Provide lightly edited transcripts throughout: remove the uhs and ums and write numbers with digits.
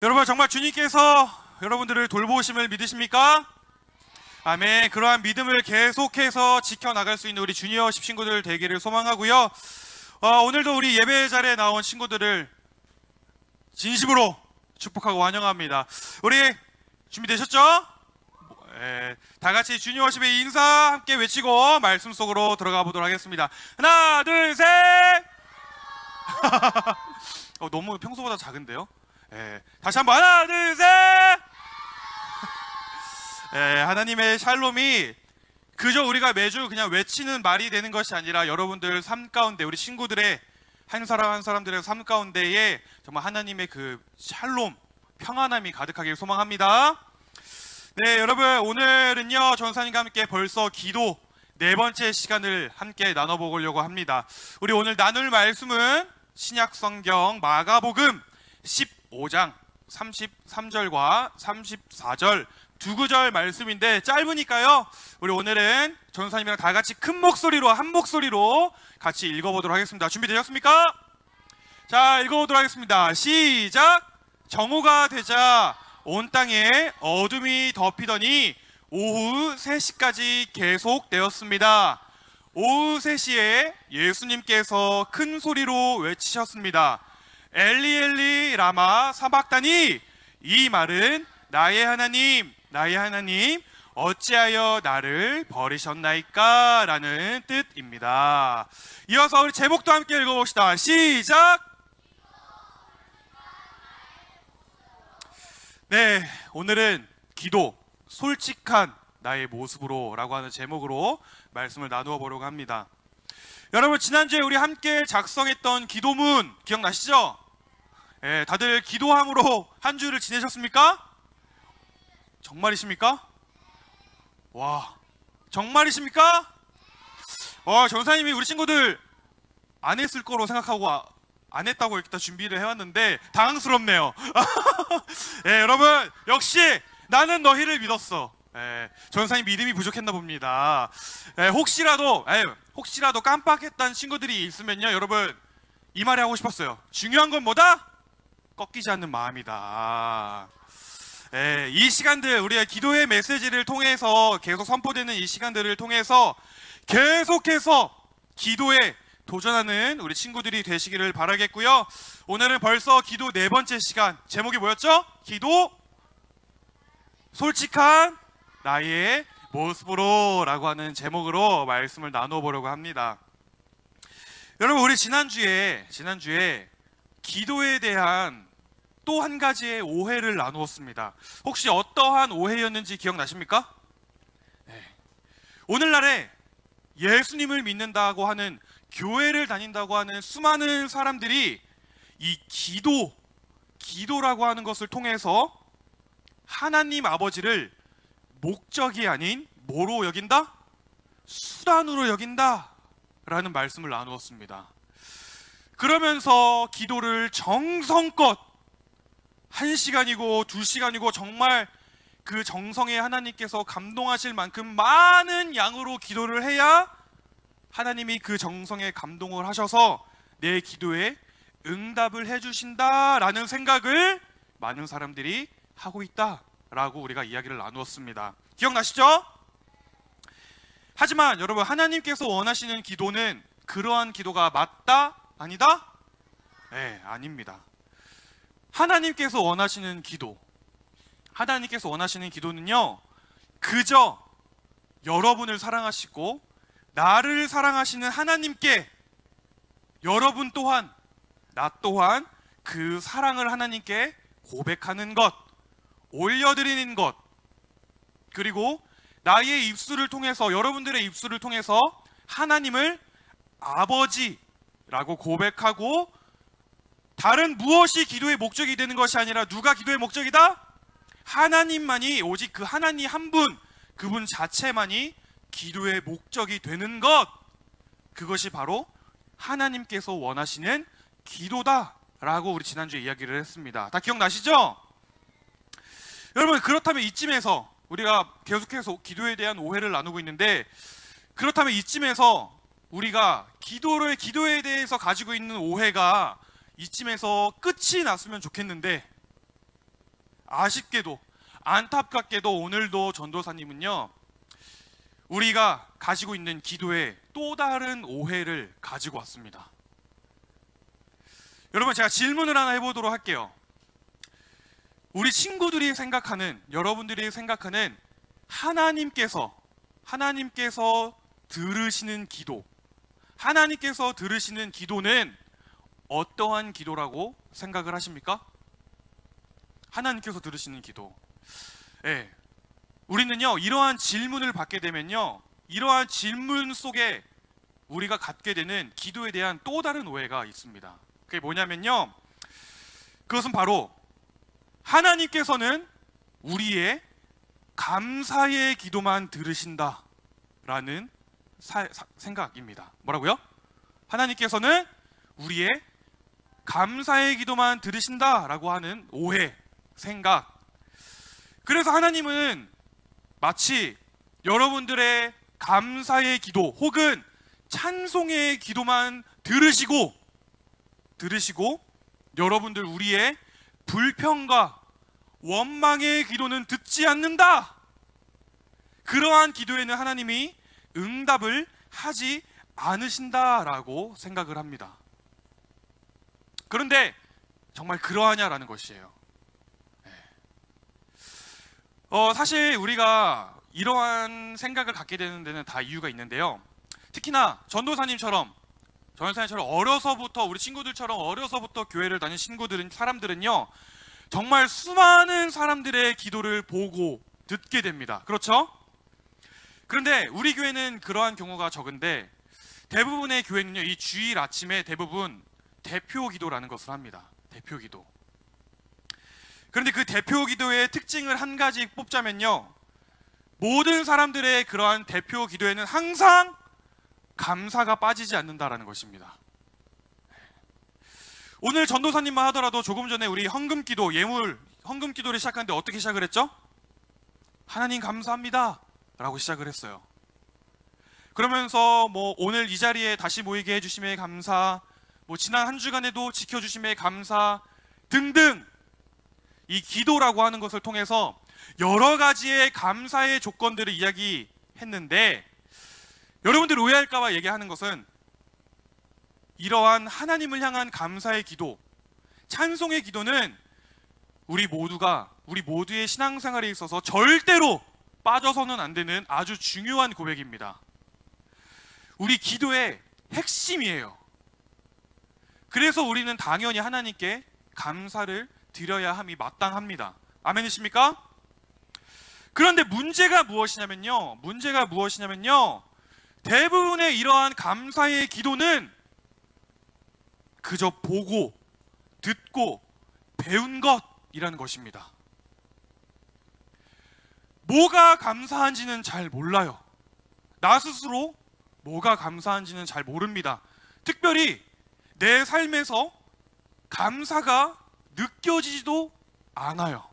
여러분, 정말 주님께서 여러분들을 돌보심을 믿으십니까? 아멘. 그러한 믿음을 계속해서 지켜나갈 수 있는 우리 주니어 10친구들 되기를 소망하고요. 오늘도 우리 예배 자리에 나온 친구들을 진심으로 축복하고 환영합니다. 우리 준비되셨죠? 다 같이 주니어 10의 인사 함께 외치고 말씀 속으로 들어가 보도록 하겠습니다. 하나, 둘, 셋! 너무 평소보다 작은데요? 다시 한번 하나, 둘, 셋! 하나님의 샬롬이 그저 우리가 매주 그냥 외치는 말이 되는 것이 아니라 여러분들 삶 가운데, 우리 친구들의 한 사람 한 사람들의 삶 가운데에 정말 하나님의 그 샬롬, 평안함이 가득하길 소망합니다. 네, 여러분, 오늘은요 전사님과 함께 벌써 기도 4번째 시간을 함께 나눠보려고 합니다. 우리 오늘 나눌 말씀은 신약성경 마가복음 15장 33절과 34절 두 구절 말씀인데 짧으니까요, 우리 오늘은 전사님이랑 다 같이 큰 목소리로, 한 목소리로 같이 읽어보도록 하겠습니다. 준비되셨습니까? 자, 읽어보도록 하겠습니다. 시작! 정오가 되자 온 땅에 어둠이 덮이더니 오후 3시까지 계속되었습니다. 오후 3시에 예수님께서 큰 소리로 외치셨습니다. 엘리 엘리 라마 사박다니. 이 말은 나의 하나님, 나의 하나님, 어찌하여 나를 버리셨나이까? 라는 뜻입니다. 이어서 우리 제목도 함께 읽어봅시다. 시작! 네, 오늘은 기도, 솔직한 나의 모습으로 라고 하는 제목으로 말씀을 나누어 보려고 합니다. 여러분, 지난주에 우리 함께 작성했던 기도문 기억나시죠? 다들 기도함으로 한 주를 지내셨습니까? 정말이십니까? 와, 정말이십니까? 전사님이 우리 친구들 안 했을 거로 생각하고 안 했다고 일단 준비를 해왔는데 당황스럽네요. 여러분, 역시 나는 너희를 믿었어. 전사님 믿음이 부족했나 봅니다. 혹시라도 깜빡했던 친구들이 있으면요, 여러분, 이 말이 하고 싶었어요. 중요한 건 뭐다? 꺾이지 않는 마음이다. 이 시간들, 우리가 기도의 메시지를 통해서 계속 선포되는 이 시간들을 통해서 계속해서 기도에 도전하는 우리 친구들이 되시기를 바라겠고요. 오늘은 벌써 기도 4번째 시간, 제목이 뭐였죠? 기도 솔직한 나의 모습으로 라고 하는 제목으로 말씀을 나누어 보려고 합니다. 여러분, 우리 지난주에 기도에 대한 또 한 가지의 오해를 나누었습니다. 혹시 어떠한 오해였는지 기억나십니까? 오늘날에 예수님을 믿는다고 하는, 교회를 다닌다고 하는 수많은 사람들이 이 기도라고 하는 것을 통해서 하나님 아버지를 목적이 아닌 뭐로 여긴다? 수단으로 여긴다 라는 말씀을 나누었습니다. 그러면서 기도를 정성껏 1시간이고 2시간이고 정말 그 정성에 하나님께서 감동하실 만큼 많은 양으로 기도를 해야 하나님이 그 정성에 감동을 하셔서 내 기도에 응답을 해주신다라는 생각을 많은 사람들이 하고 있다라고 우리가 이야기를 나누었습니다. 기억나시죠? 하지만 여러분, 하나님께서 원하시는 기도는 그러한 기도가 맞다? 아니다? 아닙니다. 하나님께서 원하시는 기도는요, 그저 여러분을 사랑하시고 나를 사랑하시는 하나님께 여러분 또한, 나 또한 그 사랑을 하나님께 고백하는 것, 올려드리는 것, 그리고 나의 입술을 통해서, 여러분들의 입술을 통해서 하나님을 아버지라고 고백하고, 다른 무엇이 기도의 목적이 되는 것이 아니라 누가 기도의 목적이다? 하나님만이, 오직 그 하나님 한 분, 그분 자체만이 기도의 목적이 되는 것, 그것이 바로 하나님께서 원하시는 기도다라고 우리 지난주에 이야기를 했습니다. 다 기억나시죠? 여러분, 그렇다면 이쯤에서 우리가 계속해서 기도에 대한 오해를 나누고 있는데, 그렇다면 이쯤에서 우리가 기도에 대해서 가지고 있는 오해가 이쯤에서 끝이 났으면 좋겠는데, 아쉽게도 안타깝게도 오늘도 전도사님은요, 우리가 가지고 있는 기도에 또 다른 오해를 가지고 왔습니다. 여러분, 제가 질문을 하나 해보도록 할게요. 우리 친구들이 생각하는, 여러분들이 생각하는 하나님께서 들으시는 기도, 하나님께서 들으시는 기도는 어떠한 기도라고 생각을 하십니까? 하나님께서 들으시는 기도. 예. 우리는요, 이러한 질문을 받게 되면요, 이러한 질문 속에 우리가 갖게 되는 기도에 대한 또 다른 오해가 있습니다. 그게 뭐냐면요, 그것은 바로 하나님께서는 우리의 감사의 기도만 들으신다라는 생각입니다. 뭐라고요? 하나님께서는 우리의 감사의 기도만 들으신다라고 하는 오해, 생각. 그래서 하나님은 마치 여러분들의 감사의 기도 혹은 찬송의 기도만 들으시고 여러분들 우리의 불평과 원망의 기도는 듣지 않는다, 그러한 기도에는 하나님이 응답을 하지 않으신다라고 생각을 합니다. 그런데 정말 그러하냐라는 것이에요. 사실 우리가 이러한 생각을 갖게 되는 데는 다 이유가 있는데요, 특히나 전도사님처럼 어려서부터, 우리 친구들처럼 어려서부터 교회를 다닌 사람들은요, 정말 수많은 사람들의 기도를 보고 듣게 됩니다. 그렇죠? 그런데 우리 교회는 그러한 경우가 적은데, 대부분의 교회는요, 이 주일 아침에 대부분 대표 기도라는 것을 합니다. 대표 기도. 그런데 그 대표 기도의 특징을 한 가지 뽑자면요, 모든 사람들의 그러한 대표 기도에는 항상 감사가 빠지지 않는다라는 것입니다. 오늘 전도사님만 하더라도 조금 전에 우리 헌금 기도를 시작하는데 어떻게 시작을 했죠? 하나님 감사합니다 라고 시작을 했어요. 그러면서 오늘 이 자리에 다시 모이게 해주심에 감사, 지난 한 주간에도 지켜주심에 감사 등등, 이 기도라고 하는 것을 통해서 여러 가지의 감사의 조건들을 이야기했는데, 여러분들 오해할까봐 얘기하는 것은, 이러한 하나님을 향한 감사의 기도, 찬송의 기도는 우리 모두의 신앙생활에 있어서 절대로 빠져서는 안 되는 아주 중요한 고백입니다. 우리 기도의 핵심이에요. 그래서 우리는 당연히 하나님께 감사를 드려야 함이 마땅합니다. 아멘이십니까? 그런데 문제가 무엇이냐면요, 대부분의 이러한 감사의 기도는 그저 보고 듣고 배운 것이라는 것입니다. 뭐가 감사한지는 잘 몰라요. 나 스스로 뭐가 감사한지는 잘 모릅니다. 특별히 내 삶에서 감사가 느껴지지도 않아요.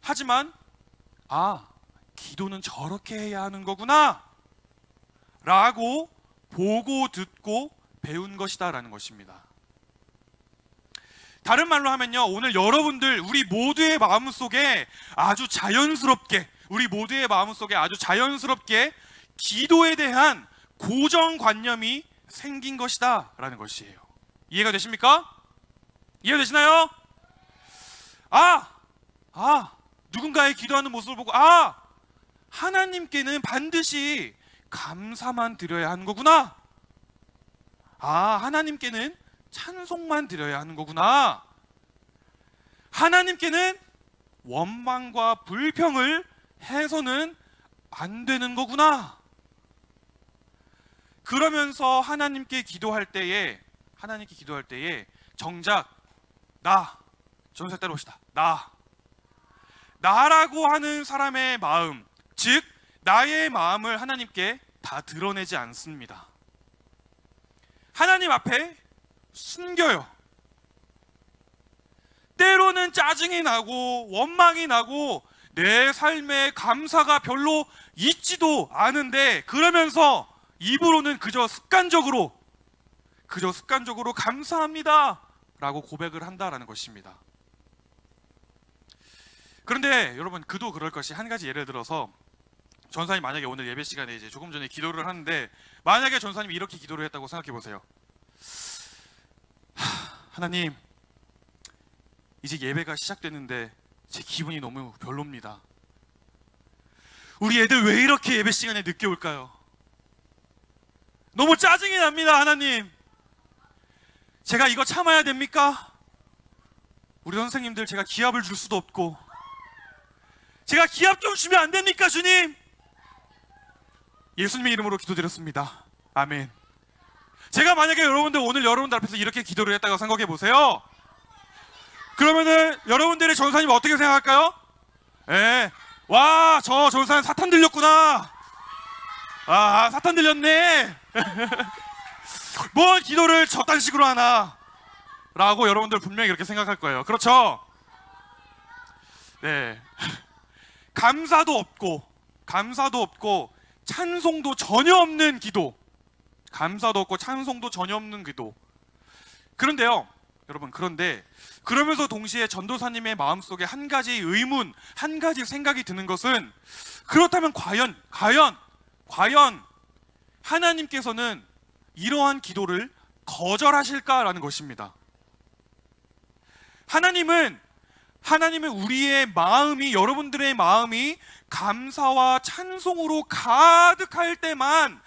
하지만 기도는 저렇게 해야 하는 거구나 라고 보고 듣고 배운 것이다 라는 것입니다. 다른 말로 하면요, 오늘 여러분들 우리 모두의 마음속에 아주 자연스럽게 기도에 대한 고정관념이 생긴 것이다 라는 것이에요. 이해가 되십니까? 이해되시나요? 누군가의 기도하는 모습을 보고 하나님께는 반드시 감사만 드려야 하는 거구나, 하나님께는 찬송만 드려야 하는 거구나, 하나님께는 원망과 불평을 해서는 안 되는 거구나. 그러면서 하나님께 기도할 때에 정작 전사 따라오시다, 나라고 하는 사람의 마음, 즉 나의 마음을 하나님께 다 드러내지 않습니다. 하나님 앞에 숨겨요. 때로는 짜증이 나고 원망이 나고 내 삶에 감사가 별로 있지도 않은데, 그러면서 입으로는 그저 습관적으로 감사합니다 라고 고백을 한다라는 것입니다. 그런데 여러분, 그도 그럴 것이, 한 가지 예를 들어서 전사님 만약에 오늘 예배 시간에 이제 조금 전에 기도를 하는데, 만약에 전사님이 이렇게 기도를 했다고 생각해 보세요. 하나님, 이제 예배가 시작됐는데 제 기분이 너무 별로입니다. 우리 애들 왜 이렇게 예배 시간에 늦게 올까요? 너무 짜증이 납니다. 하나님, 제가 이거 참아야 됩니까? 우리 선생님들 제가 기합을 줄 수도 없고, 제가 기합 좀 주면 안 됩니까, 주님? 예수님의 이름으로 기도드렸습니다. 아멘. 제가 만약에 오늘 여러분들 앞에서 이렇게 기도를 했다고 생각해 보세요. 그러면은 여러분들의 전사님 어떻게 생각할까요? 와, 저 전사님 사탄 들렸구나. 아, 사탄 들렸네. 뭘 기도를 저딴 식으로 하나 라고 여러분들 분명히 그렇게 생각할 거예요. 그렇죠? 네. 감사도 없고 찬송도 전혀 없는 기도. 감사도 없고 찬송도 전혀 없는 기도. 그런데요, 여러분, 그러면서 동시에 전도사님의 마음속에 한 가지 의문, 한 가지 생각이 드는 것은, 그렇다면 과연 하나님께서는 이러한 기도를 거절하실까라는 것입니다. 하나님은 우리의 마음이, 여러분들의 마음이 감사와 찬송으로 가득할 때만,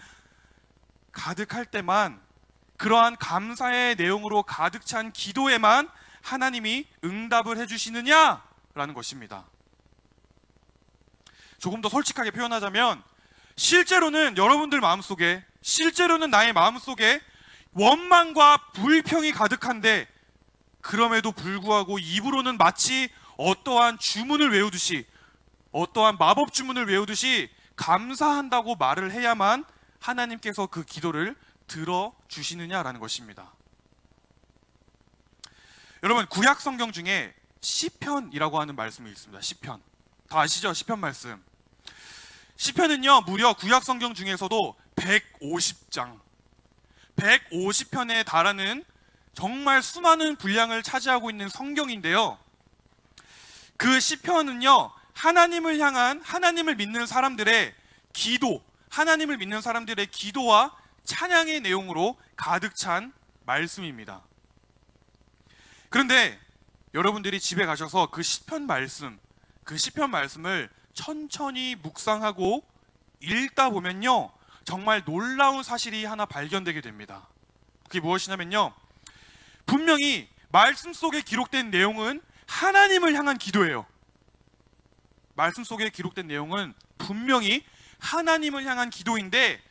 그러한 감사의 내용으로 가득 찬 기도에만 하나님이 응답을 해주시느냐라는 것입니다. 조금 더 솔직하게 표현하자면, 실제로는 나의 마음속에 원망과 불평이 가득한데, 그럼에도 불구하고 입으로는 마치 어떠한 주문을 외우듯이, 어떠한 마법 주문을 외우듯이 감사한다고 말을 해야만 하나님께서 그 기도를 들어주시느냐라는 것입니다. 여러분, 구약 성경 중에 시편이라고 하는 말씀이 있습니다. 시편, 다 아시죠? 시편 말씀. 시편은요, 무려 구약 성경 중에서도 150편에 달하는 정말 수많은 분량을 차지하고 있는 성경인데요, 그 시편은요, 하나님을 믿는 사람들의 기도와 찬양의 내용으로 가득 찬 말씀입니다. 그런데 여러분들이 집에 가셔서 그 시편 말씀을 천천히 묵상하고 읽다 보면요, 정말 놀라운 사실이 하나 발견되게 됩니다. 그게 무엇이냐면요, 분명히 말씀 속에 기록된 내용은 하나님을 향한 기도예요. 말씀 속에 기록된 내용은 분명히 하나님을 향한 기도인데,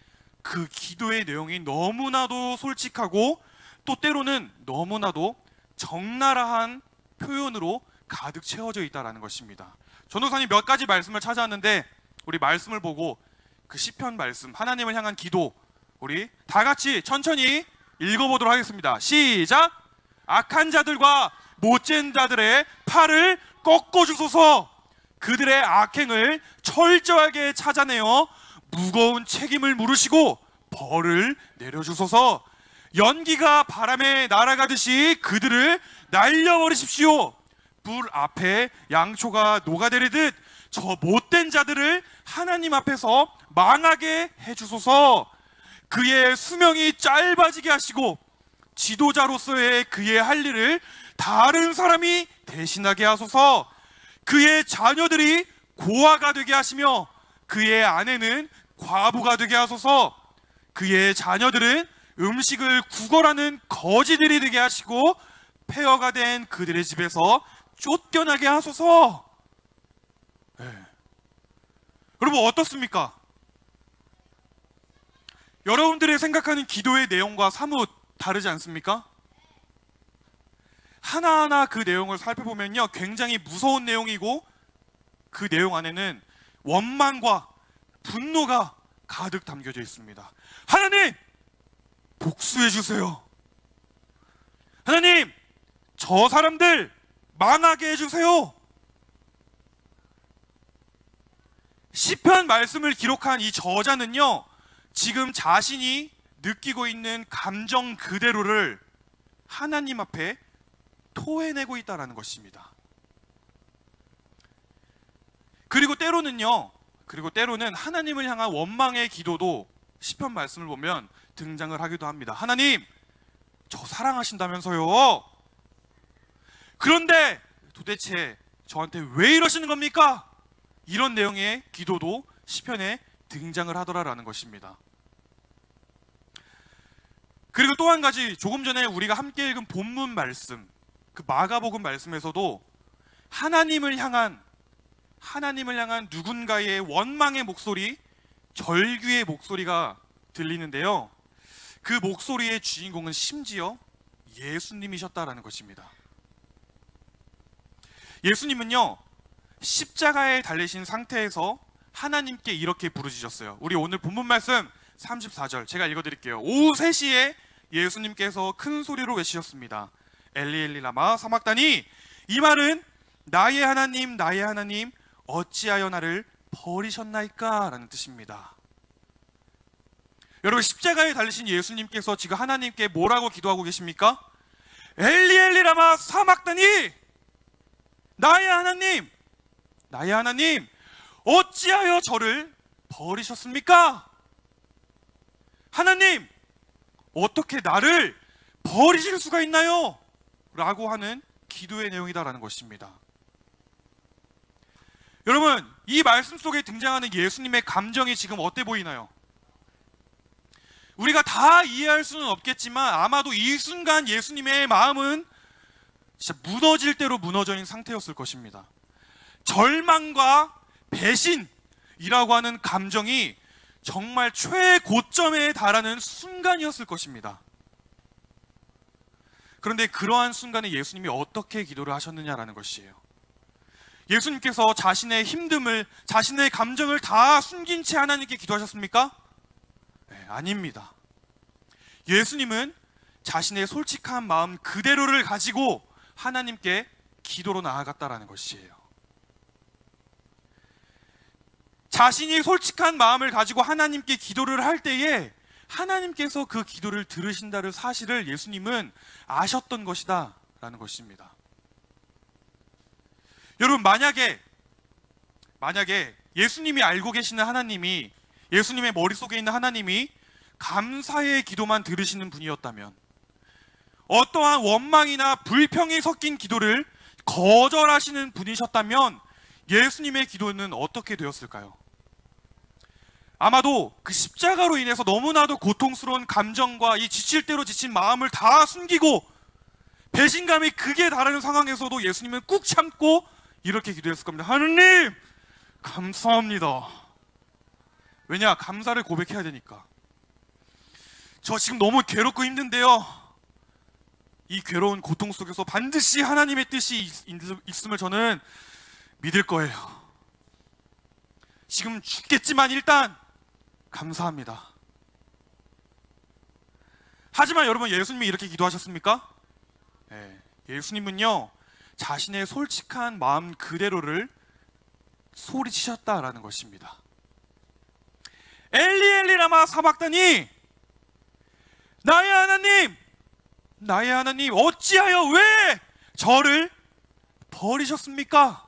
그 기도의 내용이 너무나도 솔직하고 또 때로는 너무나도 적나라한 표현으로 가득 채워져 있다는 것입니다. 전도사님 몇 가지 말씀을 찾아왔는데, 우리 말씀을 보고 그 시편 말씀, 하나님을 향한 기도, 우리 다 같이 천천히 읽어보도록 하겠습니다. 시작! 악한 자들과 못된 자들의 팔을 꺾어주소서. 그들의 악행을 철저하게 찾아내어 무거운 책임을 물으시고 벌을 내려주소서. 연기가 바람에 날아가듯이 그들을 날려버리십시오. 불 앞에 양초가 녹아내리듯 저 못된 자들을 하나님 앞에서 망하게 해주소서. 그의 수명이 짧아지게 하시고 지도자로서의 그의 할 일을 다른 사람이 대신하게 하소서. 그의 자녀들이 고아가 되게 하시며 그의 아내는 과부가 되게 하소서. 그의 자녀들은 음식을 구걸하는 거지들이 되게 하시고 폐허가 된 그들의 집에서 쫓겨나게 하소서. 여러분, 어떻습니까? 여러분들이 생각하는 기도의 내용과 사뭇 다르지 않습니까? 하나하나 그 내용을 살펴보면요, 굉장히 무서운 내용이고, 그 내용 안에는 원망과 분노가 가득 담겨져 있습니다. 하나님, 복수해 주세요. 하나님, 저 사람들 망하게 해주세요. 시편 말씀을 기록한 이 저자는요, 지금 자신이 느끼고 있는 감정 그대로를 하나님 앞에 토해내고 있다는 것입니다. 그리고 때로는 하나님을 향한 원망의 기도도 시편 말씀을 보면 등장을 하기도 합니다. 하나님, 저 사랑하신다면서요. 그런데 도대체 저한테 왜 이러시는 겁니까? 이런 내용의 기도도 시편에 등장을 하더라라는 것입니다. 그리고 또 한 가지, 조금 전에 우리가 함께 읽은 본문 말씀, 그 마가복음 말씀에서도 하나님을 향한 누군가의 원망의 목소리, 절규의 목소리가 들리는데요, 그 목소리의 주인공은 심지어 예수님이셨다라는 것입니다. 예수님은요, 십자가에 달리신 상태에서 하나님께 이렇게 부르짖었어요. 우리 오늘 본문 말씀 34절 제가 읽어드릴게요. 오후 3시에 예수님께서 큰 소리로 외치셨습니다. 엘리 엘리 라마 사막다니, 이 말은 나의 하나님 나의 하나님 어찌하여 나를 버리셨나이까 라는 뜻입니다. 여러분, 십자가에 달리신 예수님께서 지금 하나님께 뭐라고 기도하고 계십니까? 엘리 엘리 라마 사막다니, 나의 하나님 나의 하나님 어찌하여 저를 버리셨습니까? 하나님, 어떻게 나를 버리실 수가 있나요? 라고 하는 기도의 내용이다라는 것입니다. 여러분, 이 말씀 속에 등장하는 예수님의 감정이 지금 어때 보이나요? 우리가 다 이해할 수는 없겠지만 아마도 이 순간 예수님의 마음은 진짜 무너질 대로 무너져 있는 상태였을 것입니다. 절망과 배신이라고 하는 감정이 정말 최고점에 달하는 순간이었을 것입니다. 그런데 그러한 순간에 예수님이 어떻게 기도를 하셨느냐라는 것이에요. 예수님께서 자신의 힘듦을, 자신의 감정을 다 숨긴 채 하나님께 기도하셨습니까? 네, 아닙니다. 예수님은 자신의 솔직한 마음 그대로를 가지고 하나님께 기도로 나아갔다라는 것이에요. 자신이 솔직한 마음을 가지고 하나님께 기도를 할 때에 하나님께서 그 기도를 들으신다는 사실을 예수님은 아셨던 것이다 라는 것입니다. 여러분, 만약에 예수님이 알고 계시는 하나님이, 예수님의 머릿속에 있는 하나님이 감사의 기도만 들으시는 분이었다면, 어떠한 원망이나 불평이 섞인 기도를 거절하시는 분이셨다면 예수님의 기도는 어떻게 되었을까요? 아마도 그 십자가로 인해서 너무나도 고통스러운 감정과 이 지칠 대로 지친 마음을 다 숨기고 배신감이 극에 달하는 상황에서도 예수님은 꾹 참고 이렇게 기도했을 겁니다. 하느님, 감사합니다. 왜냐? 감사를 고백해야 되니까. 저 지금 너무 괴롭고 힘든데요, 이 괴로운 고통 속에서 반드시 하나님의 뜻이 있음을 저는 믿을 거예요. 지금 죽겠지만 일단 감사합니다. 하지만 여러분, 예수님이 이렇게 기도하셨습니까? 네, 예수님은요, 자신의 솔직한 마음 그대로를 소리치셨다라는 것입니다. 엘리 엘리 라마 사박다니, 나의 하나님 나의 하나님 어찌하여 왜 저를 버리셨습니까?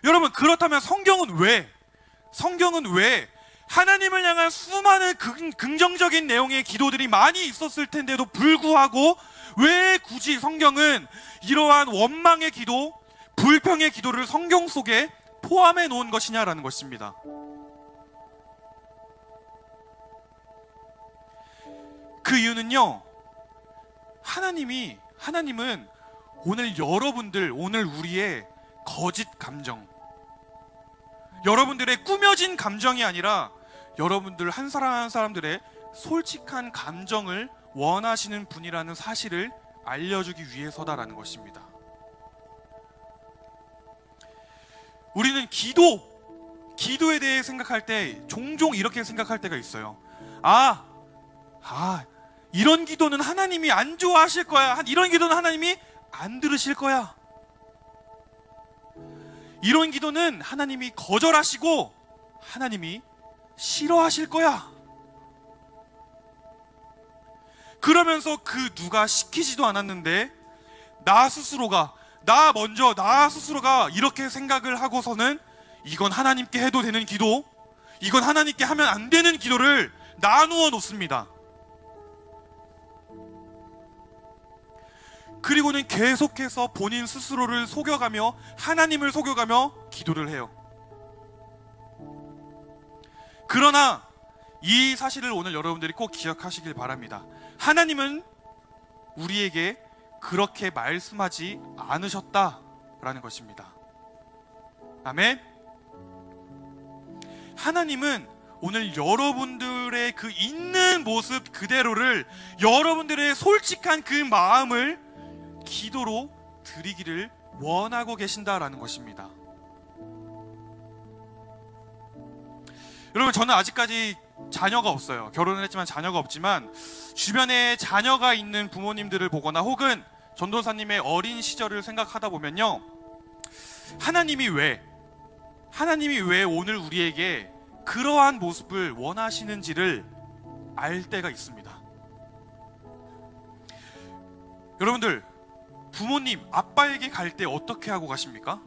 여러분, 그렇다면 성경은 왜 하나님을 향한 수많은 긍정적인 내용의 기도들이 많이 있었을 텐데도 불구하고 왜 굳이 성경은 이러한 원망의 기도, 불평의 기도를 성경 속에 포함해 놓은 것이냐라는 것입니다. 그 이유는요, 하나님은 오늘 우리의 거짓 감정, 여러분들의 꾸며진 감정이 아니라 여러분들 한 사람 한 사람들의 솔직한 감정을 원하시는 분이라는 사실을 알려주기 위해서다라는 것입니다. 우리는 기도에 대해 생각할 때 종종 이렇게 생각할 때가 있어요. 이런 기도는 하나님이 안 좋아하실 거야. 이런 기도는 하나님이 안 들으실 거야. 이런 기도는 하나님이 거절하시고 하나님이 싫어하실 거야. 그러면서 그 누가 시키지도 않았는데 나 스스로가 나 스스로가 이렇게 생각을 하고서는 이건 하나님께 해도 되는 기도, 이건 하나님께 하면 안 되는 기도를 나누어 놓습니다. 그리고는 계속해서 본인 스스로를 속여가며 하나님을 속여가며 기도를 해요. 그러나 이 사실을 오늘 여러분들이 꼭 기억하시길 바랍니다. 하나님은 우리에게 그렇게 말씀하지 않으셨다라는 것입니다. 아멘. 하나님은 오늘 여러분들의 그 있는 모습 그대로를, 여러분들의 솔직한 그 마음을 기도로 드리기를 원하고 계신다라는 것입니다. 여러분, 저는 아직까지 자녀가 없어요. 결혼을 했지만 자녀가 없지만 주변에 자녀가 있는 부모님들을 보거나 혹은 전도사님의 어린 시절을 생각하다 보면요, 하나님이 왜 오늘 우리에게 그러한 모습을 원하시는지를 알 때가 있습니다. 여러분들, 부모님, 아빠에게 갈 때 어떻게 하고 가십니까?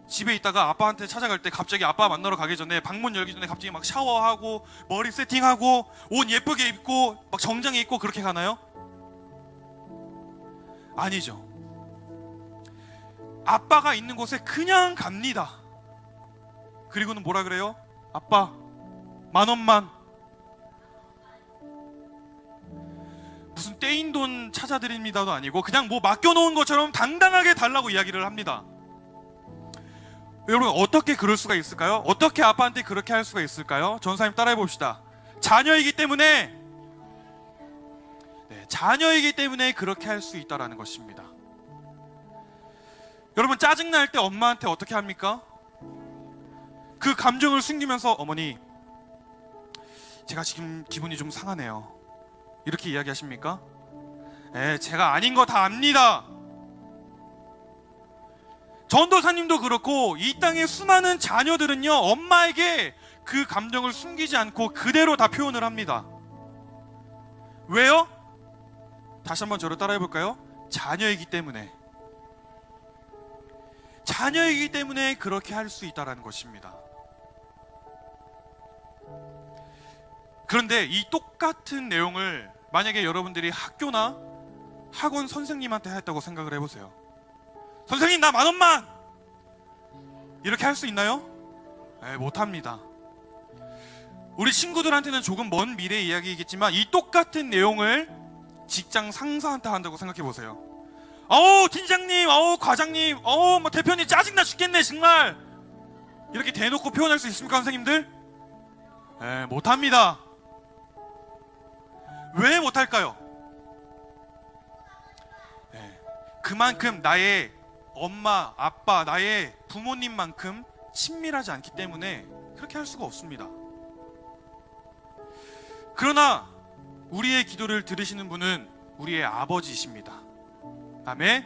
집에 있다가 아빠한테 찾아갈 때 갑자기 아빠 만나러 가기 전에 방문 열기 전에 갑자기 막 샤워하고 머리 세팅하고 옷 예쁘게 입고 막 정장에 입고 그렇게 가나요? 아니죠. 아빠가 있는 곳에 그냥 갑니다. 그리고는 뭐라 그래요? 아빠, 10,000원만. 무슨 떼인 돈 찾아드립니다도 아니고 그냥 뭐 맡겨놓은 것처럼 당당하게 달라고 이야기를 합니다. 여러분, 어떻게 그럴 수가 있을까요? 어떻게 아빠한테 그렇게 할 수가 있을까요? 전사님 따라해 봅시다. 자녀이기 때문에 그렇게 할 수 있다라는 것입니다. 여러분, 짜증날 때 엄마한테 어떻게 합니까? 그 감정을 숨기면서, 어머니, 제가 지금 기분이 좀 상하네요, 이렇게 이야기하십니까? 제가 아닌 거 다 압니다. 전도사님도 그렇고 이 땅의 수많은 자녀들은요, 엄마에게 그 감정을 숨기지 않고 그대로 다 표현을 합니다. 왜요? 다시 한번 저를 따라해 볼까요? 자녀이기 때문에 그렇게 할 수 있다는 것입니다. 그런데 이 똑같은 내용을 만약에 여러분들이 학교나 학원 선생님한테 했다고 생각을 해보세요. 선생님, 나 10,000원만! 이렇게 할 수 있나요? 못합니다. 우리 친구들한테는 조금 먼 미래의 이야기이겠지만 이 똑같은 내용을 직장 상사한테 한다고 생각해 보세요. 어우, 팀장님, 어우, 과장님, 어우, 뭐 대표님, 짜증나 죽겠네 정말, 이렇게 대놓고 표현할 수 있습니까, 선생님들? 못합니다. 왜 못할까요? 그만큼 나의 엄마, 아빠, 나의 부모님만큼 친밀하지 않기 때문에 그렇게 할 수가 없습니다. 그러나 우리의 기도를 들으시는 분은 우리의 아버지이십니다. 아멘.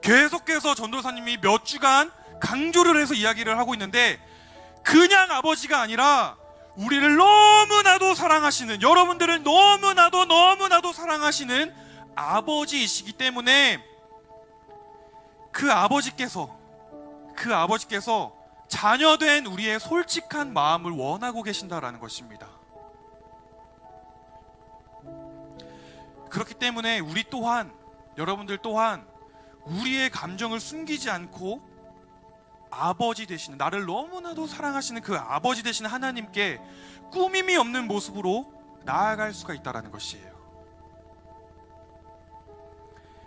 계속해서 전도사님이 몇 주간 강조를 해서 이야기를 하고 있는데, 그냥 아버지가 아니라 우리를 너무나도 사랑하시는, 여러분들을 너무나도 사랑하시는 아버지이시기 때문에 그 아버지께서 자녀된 우리의 솔직한 마음을 원하고 계신다라는 것입니다. 그렇기 때문에 우리 또한, 여러분들 또한 우리의 감정을 숨기지 않고 아버지 되시는, 나를 너무나도 사랑하시는 그 아버지 되시는 하나님께 꾸밈이 없는 모습으로 나아갈 수가 있다는 것이에요.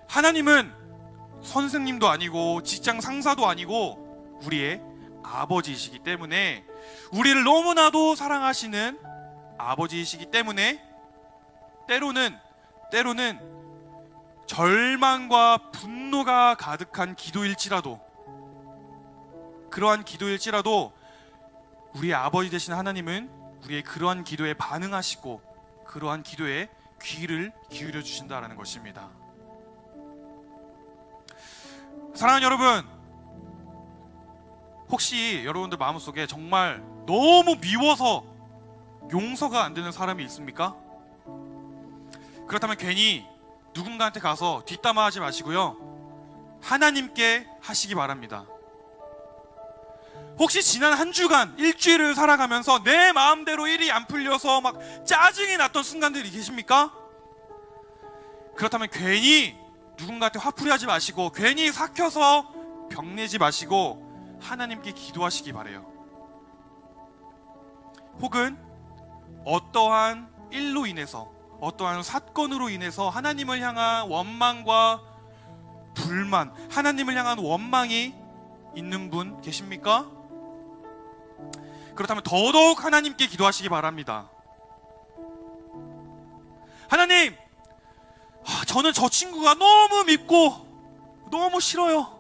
하나님은 선생님도 아니고 직장 상사도 아니고 우리의 아버지이시기 때문에, 우리를 너무나도 사랑하시는 아버지이시기 때문에 때로는 절망과 분노가 가득한 기도일지라도, 그러한 기도일지라도 우리의 아버지 되신 하나님은 우리의 그러한 기도에 반응하시고 그러한 기도에 귀를 기울여 주신다라는 것입니다. 사랑하는 여러분, 혹시 여러분들 마음속에 정말 너무 미워서 용서가 안 되는 사람이 있습니까? 그렇다면 괜히 누군가한테 가서 뒷담화하지 마시고요, 하나님께 하시기 바랍니다. 혹시 지난 한 주간, 일주일을 살아가면서 내 마음대로 일이 안 풀려서 막 짜증이 났던 순간들이 계십니까? 그렇다면 괜히 누군가한테 화풀이하지 마시고, 괜히 삭혀서 병내지 마시고 하나님께 기도하시기 바래요. 혹은 어떠한 일로 인해서, 어떠한 사건으로 인해서 하나님을 향한 원망과 불만, 하나님을 향한 원망이 있는 분 계십니까? 그렇다면 더더욱 하나님께 기도하시기 바랍니다. 하나님, 저는 저 친구가 너무 밉고 너무 싫어요.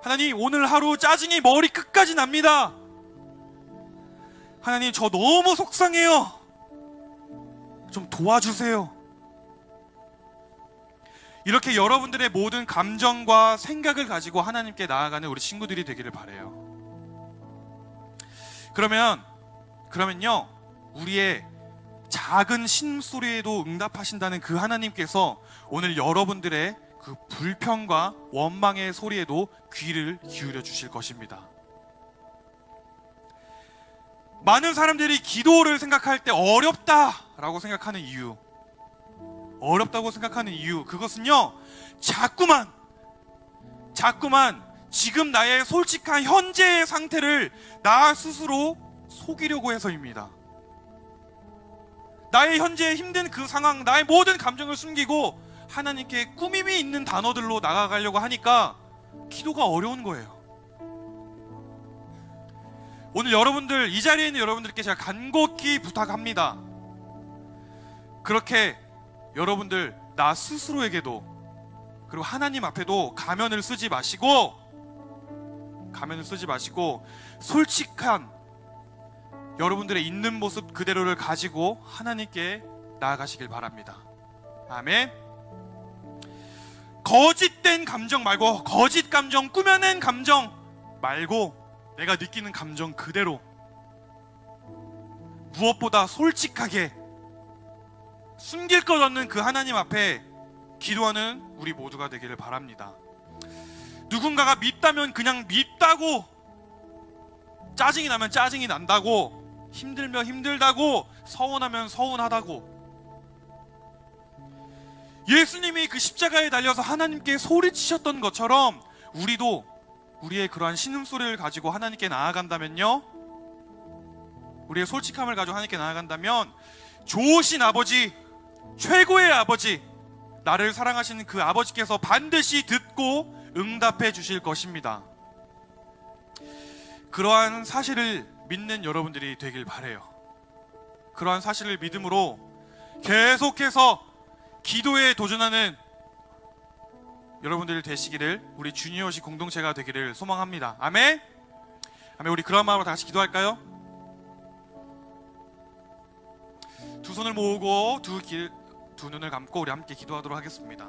하나님, 오늘 하루 짜증이 머리 끝까지 납니다. 하나님, 저 너무 속상해요. 좀 도와주세요. 이렇게 여러분들의 모든 감정과 생각을 가지고 하나님께 나아가는 우리 친구들이 되기를 바라요. 그러면요, 우리의 작은 신음소리에도 응답하신다는 그 하나님께서 오늘 여러분들의 그 불평과 원망의 소리에도 귀를 기울여 주실 것입니다. 많은 사람들이 기도를 생각할 때 어렵다라고 생각하는 이유, 어렵다고 생각하는 이유, 그것은요, 자꾸만 지금 나의 솔직한 현재의 상태를 나 스스로 속이려고 해서입니다. 나의 현재 힘든 그 상황, 나의 모든 감정을 숨기고 하나님께 꾸밈이 있는 단어들로 나아가려고 하니까 기도가 어려운 거예요. 오늘 여러분들, 이 자리에 있는 여러분들께 제가 간곡히 부탁합니다. 그렇게 여러분들 나 스스로에게도, 그리고 하나님 앞에도 가면을 쓰지 마시고 솔직한 여러분들의 있는 모습 그대로를 가지고 하나님께 나아가시길 바랍니다. 아멘. 거짓된 감정 말고, 거짓 감정, 꾸며낸 감정 말고 내가 느끼는 감정 그대로, 무엇보다 솔직하게 숨길 것 없는 그 하나님 앞에 기도하는 우리 모두가 되기를 바랍니다. 누군가가 밉다면 그냥 밉다고, 짜증이 나면 짜증이 난다고, 힘들면 힘들다고, 서운하면 서운하다고. 예수님이 그 십자가에 달려서 하나님께 소리치셨던 것처럼 우리도 우리의 그러한 신음소리를 가지고 하나님께 나아간다면요, 우리의 솔직함을 가지고 하나님께 나아간다면 좋으신 아버지, 최고의 아버지, 나를 사랑하시는 그 아버지께서 반드시 듣고 응답해 주실 것입니다. 그러한 사실을 믿는 여러분들이 되길 바라요. 그러한 사실을 믿음으로 계속해서 기도에 도전하는 여러분들이 되시기를, 우리 주니어식 공동체가 되기를 소망합니다. 아멘. 아멘. 우리 그런 마음으로 다시 기도할까요? 두 손을 모으고 두 눈을 감고 우리 함께 기도하도록 하겠습니다.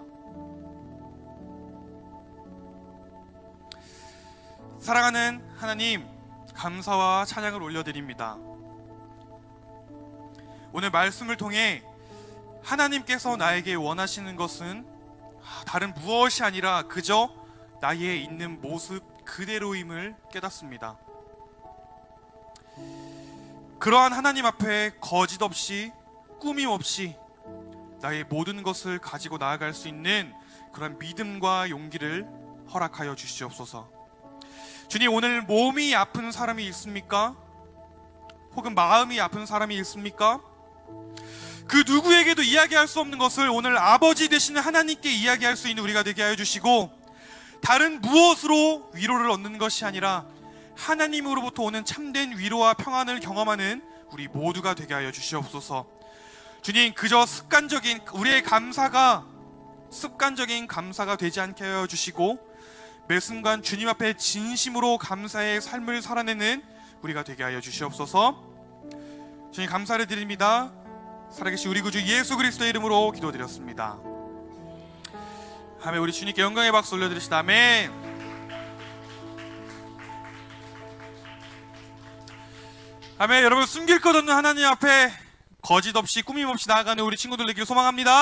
사랑하는 하나님, 감사와 찬양을 올려드립니다. 오늘 말씀을 통해 하나님께서 나에게 원하시는 것은 다른 무엇이 아니라 그저 나의 있는 모습 그대로임을 깨닫습니다. 그러한 하나님 앞에 거짓 없이, 꾸밈 없이 나의 모든 것을 가지고 나아갈 수 있는 그런 믿음과 용기를 허락하여 주시옵소서. 주님, 오늘 몸이 아픈 사람이 있습니까? 혹은 마음이 아픈 사람이 있습니까? 그 누구에게도 이야기할 수 없는 것을 오늘 아버지 되시는 하나님께 이야기할 수 있는 우리가 되게 하여 주시고, 다른 무엇으로 위로를 얻는 것이 아니라 하나님으로부터 오는 참된 위로와 평안을 경험하는 우리 모두가 되게 하여 주시옵소서. 주님, 그저 우리의 감사가 습관적인 감사가 되지 않게 하여 주시고, 매 순간 주님 앞에 진심으로 감사의 삶을 살아내는 우리가 되게 하여 주시옵소서. 주님, 감사를 드립니다. 살아계신 우리 구주 예수 그리스도의 이름으로 기도드렸습니다. 아멘. 우리 주님께 영광의 박수 올려드리시다. 아멘. 아멘. 여러분, 숨길 것 없는 하나님 앞에 거짓 없이 꾸밈 없이 나아가는 우리 친구들 되기를 소망합니다.